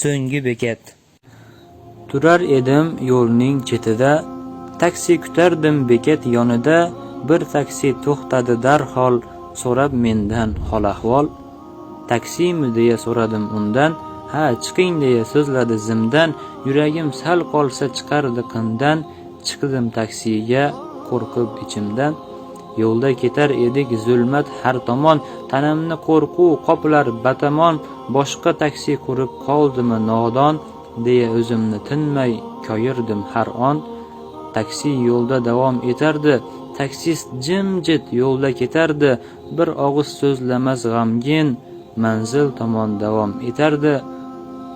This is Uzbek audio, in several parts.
so'nggi bekat. Turar edim yo'lning chetida, taksi kutardim bekat yonida. Bir taksi to'xtadi darhol, so'rab mendan hol ahvol. Taksimi deya so'radim undan, ha chiqing deya so'zladi zimdan. Yuragim sal qolsa chiqardi qindan, chiqdim taksiga qo'rqib ichimdan. Yo'lda ketar edik zulmat har tomon, tanamni qo'rquv qoplar batamon. Boshqa taksi ko'rib qoldimi nodon, deya o'zimni tinmay koyirdim har on. Taksi yo'lda davom etardi, taksist jimjit yo'lda ketardi. Bir og'iz so'zlamas g'amgin, manzil tomon davom etardi.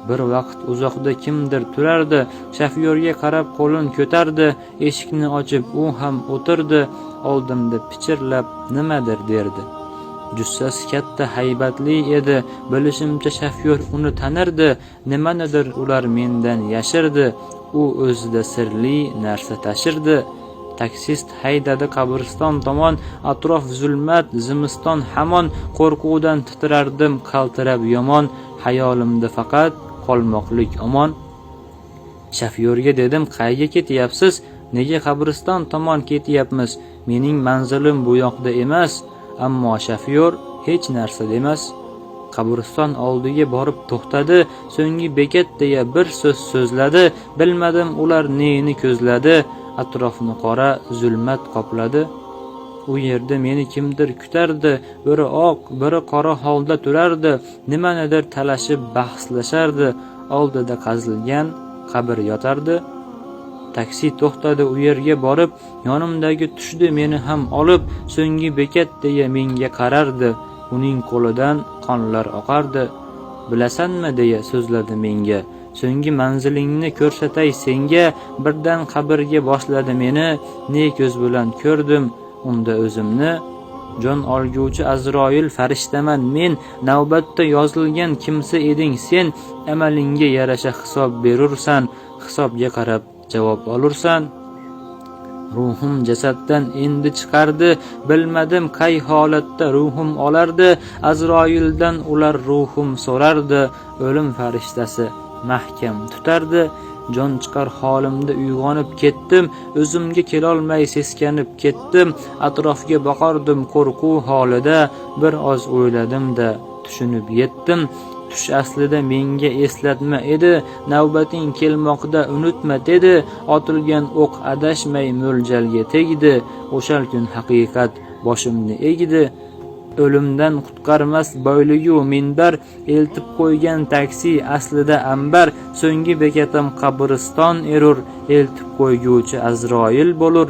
Bir vaqt uzoqda kimdir turardi, shofyorga qarab qo'lin ko'tardi. Eshikni ochib u ham o'tirdi, oldimda pichirlab nimadir derdi. Jussasi katta haybatli edi, bilishimcha shofyor uni tanirdi. Nimanidir ular mendan yashirdi, u o'zida sirli narsa tashirdi. Taksist haydadi qabriston tomon, atrof zulmat zimiston hamon. Qo'rquvdan titrardim qaltirab yomon, hayolimda faqat qolmoqlik omon. Shofyorga dedim, qayga ketyapsiz? Nega qabriston tomon ketyapmiz? Mening manzilim bu yoqda emas. Ammo shofyor hech narsa demas. Qabriston oldiga borib to'xtadi, so'nggi bekat deya bir so'z so'zladi. Bilmadim ular neni ko'zladi, atrofni qora zulmat qopladi. U yerda meni kimdir kutardi, biri oq, biri qora holda turardi. Nimanidir talashib bahslashardi, oldida qazilgan qabr yotardi. Taksi to'xtadi u yerga borib, yonimdagi tushdi meni ham olib. So'nggi bekat deya menga qarardi, uning qo'lidan qonlar oqardi. Bilasanmi deya so'zladi menga, so'nggi manzilingni ko'rsatay senga. Birdan qabrga boshladi meni, ne ko'z bilan ko'rdim unda o'zimni. Jon olguvchi Azroil farishtaman men, navbatda yozilgan kimsa eding sen. Amalingga yarasha hisob berursan, hisobga qarab javob olursan. Ruhim jasaddan endi chiqardi, bilmadim qay holatda ruhim olardi. Azroildan ular ruhim so'rardi, o'lim farishtasi mahkam tutardi. Jon chiqar holimda uyg'onib ketdim, o'zimga kelolmay seskanib ketdim. Atrofga boqardim qo'rquv holida, bir oz o'yladim-da tushunib yetdim. Tush aslida menga eslatma edi, navbating kelmoqda unutma dedi. Otilgan o'q adashmay mo'ljalga tegdi, o'shal kun haqiqat boshimni egdi. O'limdan qutqarmas boyligu minbar, eltib qo'ygan taksi aslida ambar. So'nggi bekatim qabriston erur, eltib qo'yguvchi Azroil bo'lur.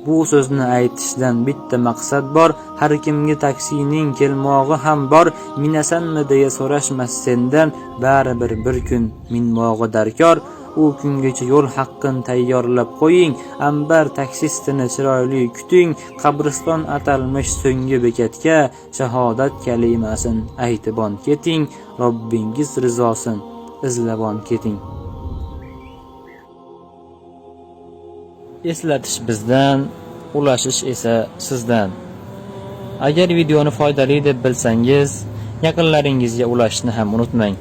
Bu so'zni aytishdan bitta maqsad bor, har kimga taksining kelmog'i ham bor. Minasanmi deya so'rashmas sendan, baribir bir kun minmog'i darkor. U kungacha yo'l haqqini tayyorlab qo'ying, ambar taksistini chiroyli kuting. Qabriston atalmish so'nggi bekatga, shahodat kalimasin aytibon keting. Robbingiz rizosin izlabon keting. Eslatish bizdan, ulashish esa sizdan. Agar videoni foydali deb bilsangiz, yaqinlaringizga ulashishni ham unutmang.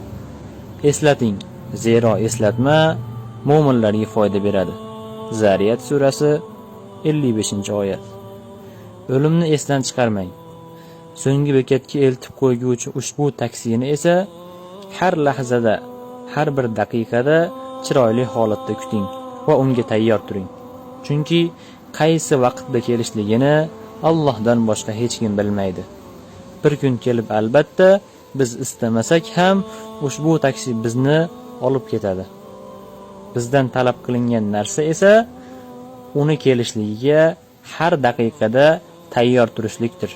Eslating, zero eslatma mo'minlarga foyda beradi. Zariyat surasi 55-oyat. O'limni esdan chiqarmang. So'nggi bekatga eltib qo'yguvchi ushbu taksini esa har lahzada, har bir daqiqada chiroyli holatda kuting va unga tayyor turing. Chunki qaysi vaqtda kelishligini Allohdan boshqa hech kim bilmaydi. Bir kun kelib albatta biz istamasak ham ushbu taksi bizni olib ketadi. Bizdan talab qilingan narsa esa uni kelishligiga har daqiqada tayyor turishlikdir.